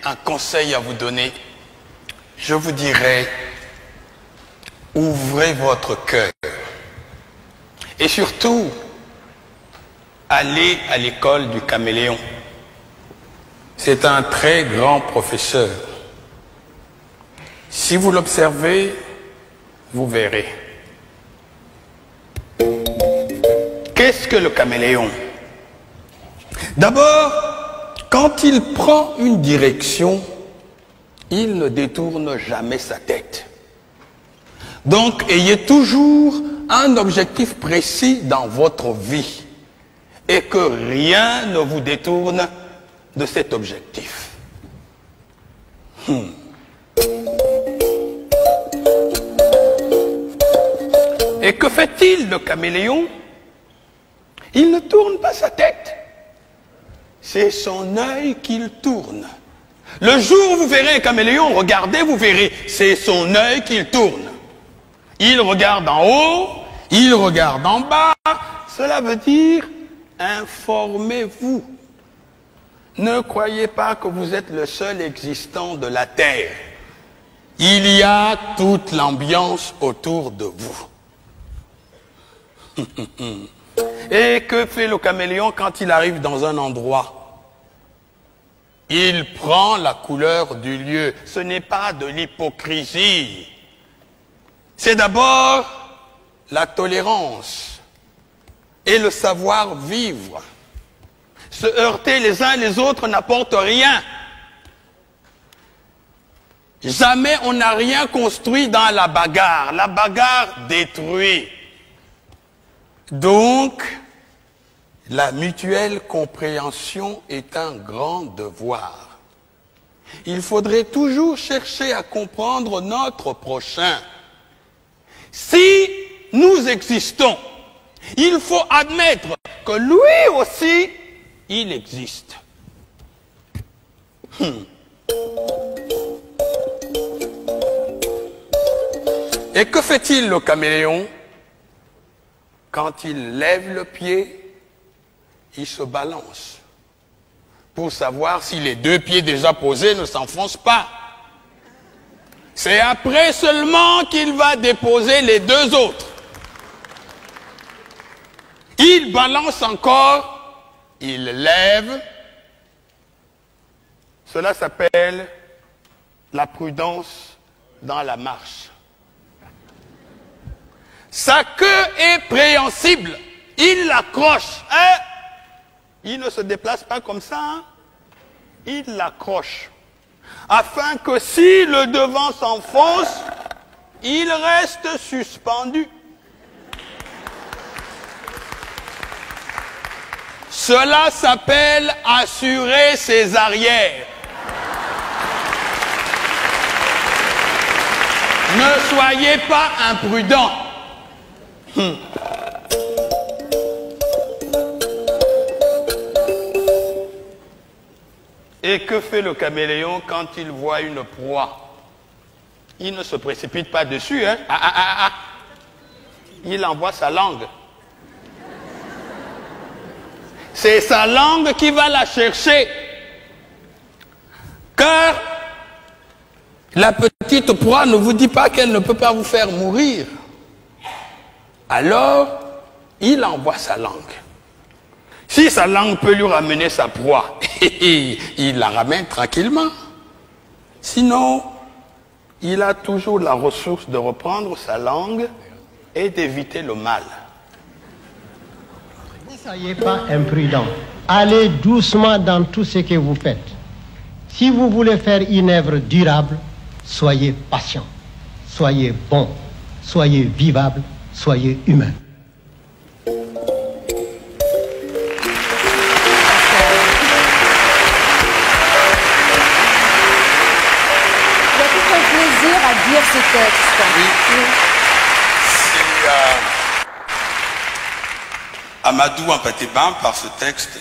un conseil à vous donner, je vous dirais, ouvrez votre cœur. Et surtout, allez à l'école du caméléon. C'est un très grand professeur. Si vous l'observez, vous verrez. Qu'est-ce que le caméléon? D'abord, quand il prend une direction, il ne détourne jamais sa tête. Donc, ayez toujours un objectif précis dans votre vie et que rien ne vous détourne de cet objectif. Et que fait-il, le caméléon? Il ne tourne pas sa tête. C'est son œil qu'il tourne. Le jour où vous verrez un caméléon, regardez, vous verrez, c'est son œil qu'il tourne. Il regarde en haut, il regarde en bas. Cela veut dire, informez-vous. Ne croyez pas que vous êtes le seul existant de la Terre. Il y a toute l'ambiance autour de vous. Et que fait le caméléon quand il arrive dans un endroit? Il prend la couleur du lieu. Ce n'est pas de l'hypocrisie. C'est d'abord la tolérance et le savoir-vivre. Se heurter les uns les autres n'apporte rien. Jamais on n'a rien construit dans la bagarre. La bagarre détruit. Donc, la mutuelle compréhension est un grand devoir. Il faudrait toujours chercher à comprendre notre prochain. Si nous existons, il faut admettre que lui aussi, il existe. Et que fait-il, le caméléon? Quand il lève le pied, il se balance pour savoir si les deux pieds déjà posés ne s'enfoncent pas. C'est après seulement qu'il va déposer les deux autres. Il balance encore, il lève. Cela s'appelle la prudence dans la marche. Sa queue est préhensible. Il l'accroche. Hein? Il ne se déplace pas comme ça. Hein? Il l'accroche. Afin que si le devant s'enfonce, il reste suspendu. Cela s'appelle assurer ses arrières. Ne soyez pas imprudents. Et que fait le caméléon quand il voit une proie? Il ne se précipite pas dessus, hein? Il envoie sa langue. C'est sa langue qui va la chercher. Car la petite proie ne vous dit pas qu'elle ne peut pas vous faire mourir. Alors, il envoie sa langue. Si sa langue peut lui ramener sa proie, il la ramène tranquillement. Sinon, il a toujours la ressource de reprendre sa langue et d'éviter le mal. Ne soyez pas imprudent. Allez doucement dans tout ce que vous faites. Si vous voulez faire une œuvre durable, soyez patient, soyez bon, soyez vivable, soyez humain. À dire ce texte. Oui. C'est Amadou Ampatéban, par ce texte,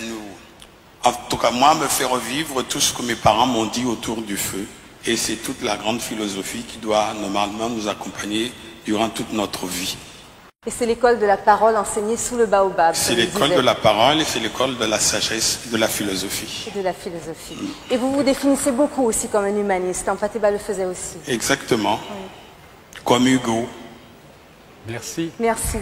en tout cas moi, me fait revivre tout ce que mes parents m'ont dit autour du feu. Et c'est toute la grande philosophie qui doit normalement nous accompagner durant toute notre vie. Et c'est l'école de la parole enseignée sous le baobab. C'est l'école de la parole et c'est l'école de la sagesse, de la philosophie. Et de la philosophie. Et vous vous définissez beaucoup aussi comme un humaniste. Mpateba le faisait aussi. Exactement. Comme Hugo. Merci. Merci.